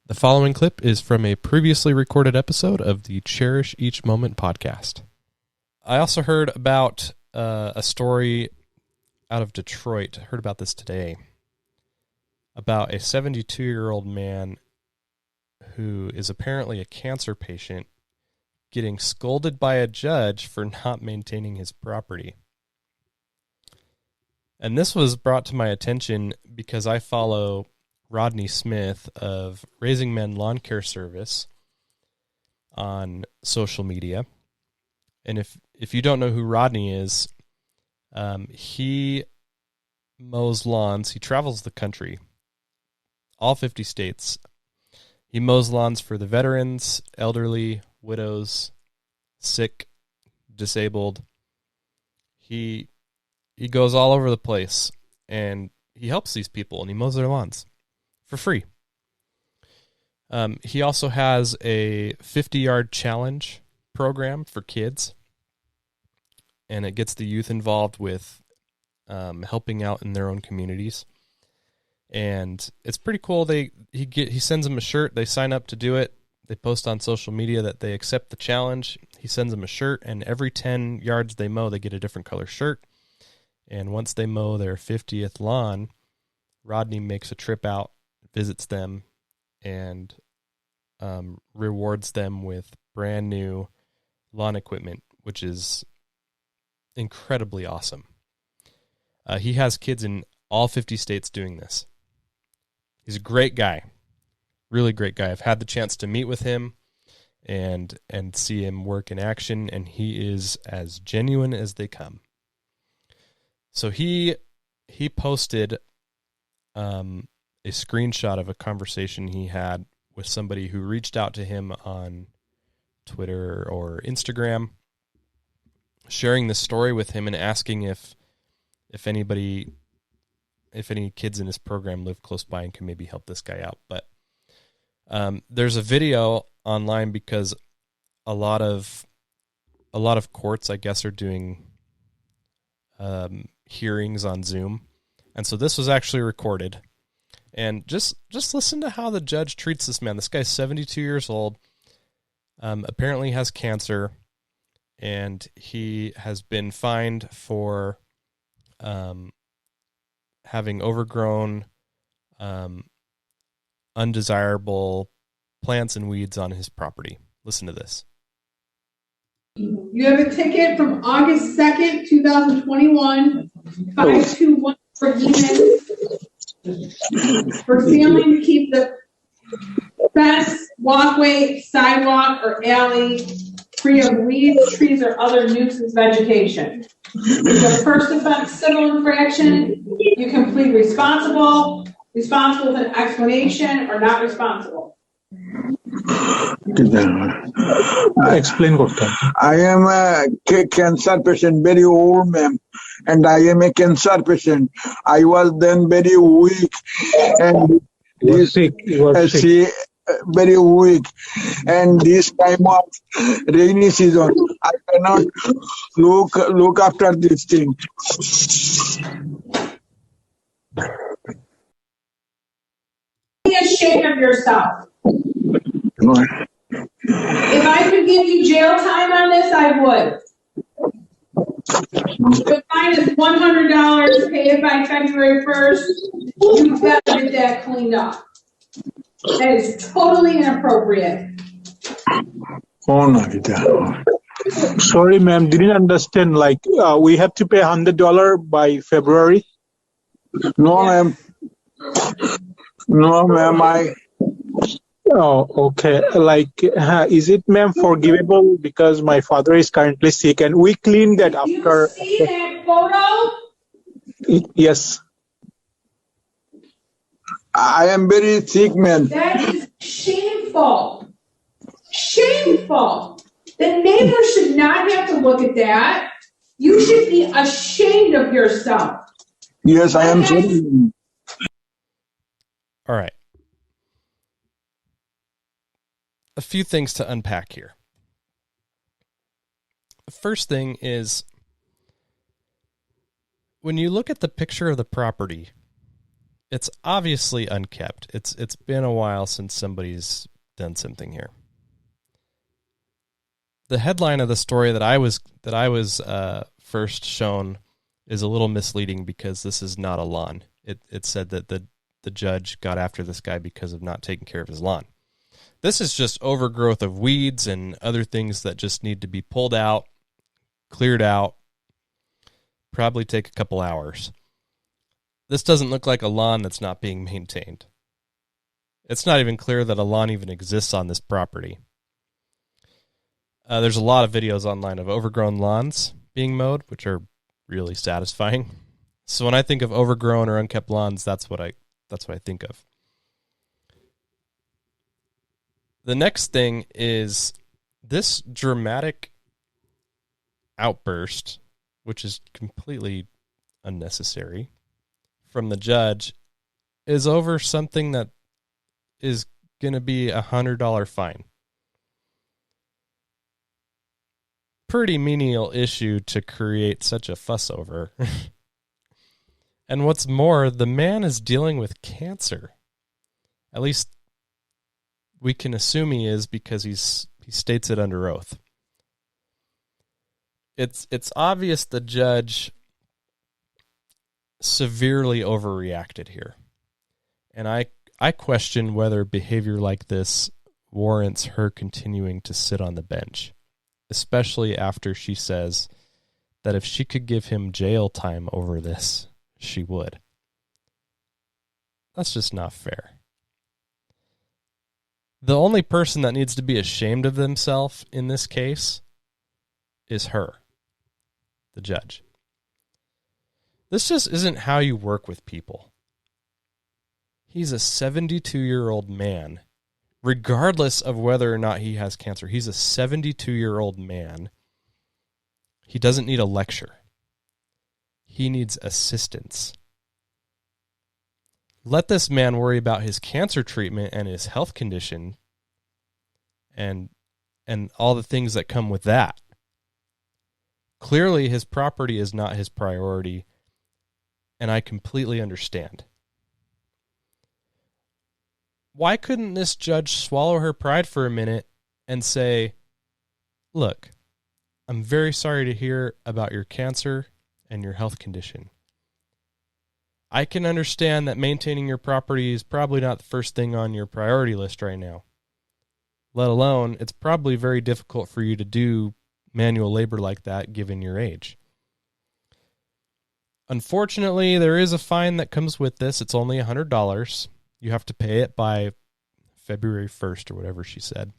The following clip is from a previously recorded episode of the Cherish Each Moment podcast. I also heard about a story out of Detroit. I heard about this today. About a 72-year-old man who is apparently a cancer patient getting scolded by a judge for not maintaining his property. And this was brought to my attention because I follow Rodney Smith of Raising Men Lawn Care Service on social media. And if you don't know who Rodney is, he mows lawns. He travels the country, all 50 states. He mows lawns for the veterans, elderly, widows, sick, disabled. He goes all over the place, and he helps these people, and he mows their lawns for free. He also has a 50-yard challenge program for kids, and it gets the youth involved with helping out in their own communities. And it's pretty cool. He sends them a shirt. They sign up to do it. They post on social media that they accept the challenge. He sends them a shirt, and every 10 yards they mow, they get a different color shirt. And once they mow their 50th lawn, Rodney makes a trip out, visits them, and rewards them with brand new lawn equipment, which is incredibly awesome. He has kids in all 50 states doing this. He's a great guy, really great guy. I've had the chance to meet with him and see him work in action, and he is as genuine as they come. So he posted a screenshot of a conversation he had with somebody who reached out to him on Twitter or Instagram, sharing the story with him and asking if any kids in his program live close by and can maybe help this guy out. But there's a video online because a lot of courts, I guess, are doing hearings on Zoom. And so this was actually recorded. And just listen to how the judge treats this man. This guy's 72 years old, apparently has cancer, and he has been fined for having overgrown, undesirable plants and weeds on his property. Listen to this. You have a ticket from August 2nd, 2021, 521 for failing to keep the fence, walkway, sidewalk, or alley free of weeds, trees, or other nuisance vegetation. It's a first offense civil infraction. You can plead responsible with an explanation, or not responsible. Explain what time. I am a cancer patient, very old, ma'am, and I am a cancer patient. I was then very weak, and very weak, and this time of rainy season, I cannot look after this thing. Be ashamed of yourself. No. If I could give you jail time on this, I would. The fine is $100. Pay it by February 1st. You better get that cleaned up. That is totally inappropriate. Oh, no. Sorry, ma'am, didn't understand. Like, we have to pay $100 by February? No, ma'am. No, ma'am. Oh, okay. Like, is it, ma'am, forgivable because my father is currently sick and we cleaned that after? You see that photo? Yes. I am very sick, man. That is shameful. Shameful. The neighbor should not have to look at that. You should be ashamed of yourself. Yes, I am sorry. All right. A few things to unpack here. The first thing is, when you look at the picture of the property, It's obviously unkept. It's been a while since somebody's done something here. The headline of the story that I was first shown is a little misleading because this is not a lawn. It said that the judge got after this guy because of not taking care of his lawn. This is just overgrowth of weeds and other things that just need to be pulled out, cleared out, probably take a couple hours. This doesn't look like a lawn that's not being maintained. It's not even clear that a lawn even exists on this property. There's a lot of videos online of overgrown lawns being mowed, which are really satisfying. So when I think of overgrown or unkept lawns, that's what I think of. The next thing is this dramatic outburst, which is completely unnecessary, from the judge, is over something that is going to be $100 fine. Pretty menial issue to create such a fuss over. And what's more, the man is dealing with cancer. At least we can assume he is because he states it under oath. It's obvious the judge severely overreacted here. And I question whether behavior like this warrants her continuing to sit on the bench, especially after she says that if she could give him jail time over this, she would. That's just not fair. The only person that needs to be ashamed of themselves in this case is her, the judge. This just isn't how you work with people. He's a 72-year-old man, regardless of whether or not he has cancer. He's a 72-year-old man. He doesn't need a lecture. He needs assistance. Let this man worry about his cancer treatment and his health condition and all the things that come with that. Clearly, his property is not his priority, and I completely understand. Why couldn't this judge swallow her pride for a minute and say, look, I'm very sorry to hear about your cancer and your health condition. I can understand that maintaining your property is probably not the first thing on your priority list right now. Let alone, it's probably very difficult for you to do manual labor like that given your age. Unfortunately, there is a fine that comes with this. It's only $100. You have to pay it by February 1st or whatever she said.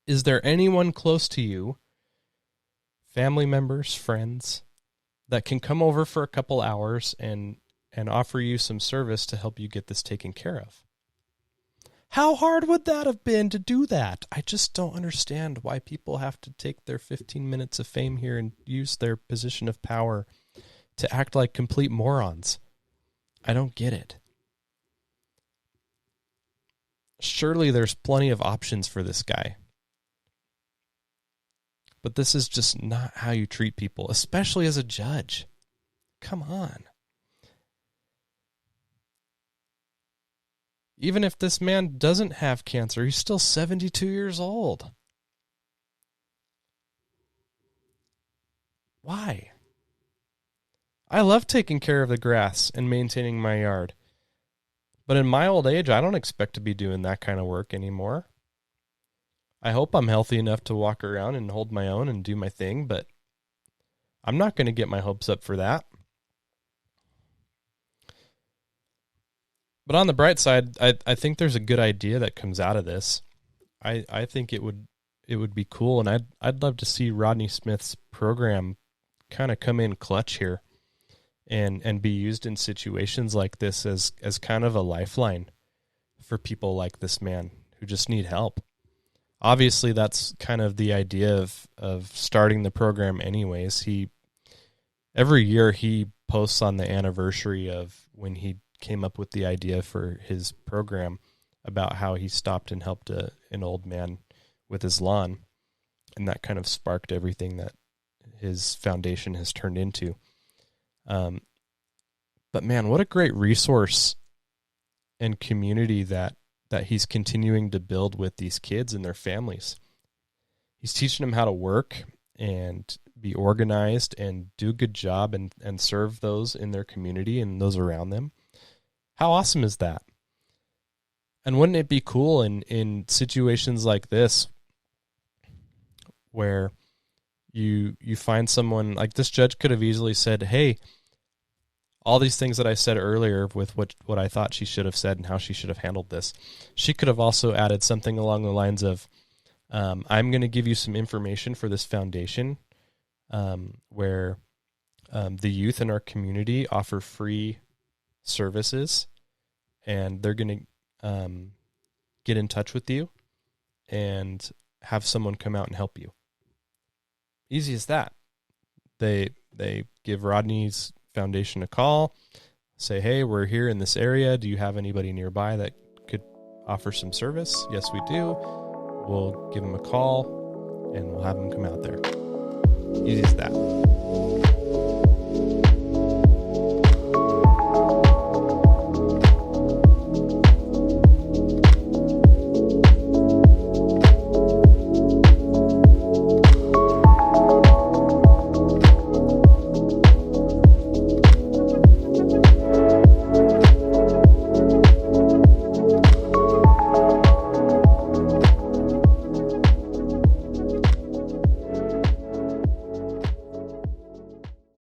Is there anyone close to you, family members, friends, that can come over for a couple hours and offer you some service to help you get this taken care of? How hard would that have been to do that? I just don't understand why people have to take their 15 minutes of fame here and use their position of power to act like complete morons. I don't get it. Surely there's plenty of options for this guy. But this is just not how you treat people, especially as a judge. Come on. Even if this man doesn't have cancer, he's still 72 years old. Why? I love taking care of the grass and maintaining my yard. But in my old age, I don't expect to be doing that kind of work anymore. I hope I'm healthy enough to walk around and hold my own and do my thing, but I'm not going to get my hopes up for that. But on the bright side, I think there's a good idea that comes out of this. I think it would be cool, and I'd love to see Rodney Smith's program kind of come in clutch here and be used in situations like this as kind of a lifeline for people like this man who just need help. Obviously, that's kind of the idea of starting the program anyways. Every year he posts on the anniversary of when he came up with the idea for his program about how he stopped and helped an old man with his lawn. And that kind of sparked everything that his foundation has turned into. But man, what a great resource and community that he's continuing to build with these kids and their families. He's teaching them how to work and be organized and do a good job and serve those in their community and those around them. How awesome is that? And wouldn't it be cool in situations like this where you find someone like this judge could have easily said, hey, all these things that I said earlier with what I thought she should have said and how she should have handled this. She could have also added something along the lines of, I'm going to give you some information for this foundation where the youth in our community offer free services, and they're going to get in touch with you and have someone come out and help you. Easy as that. They give Rodney's foundation a call, say, hey, we're here in this area. Do you have anybody nearby that could offer some service? Yes, we do. We'll give them a call and we'll have them come out there. Easy as that.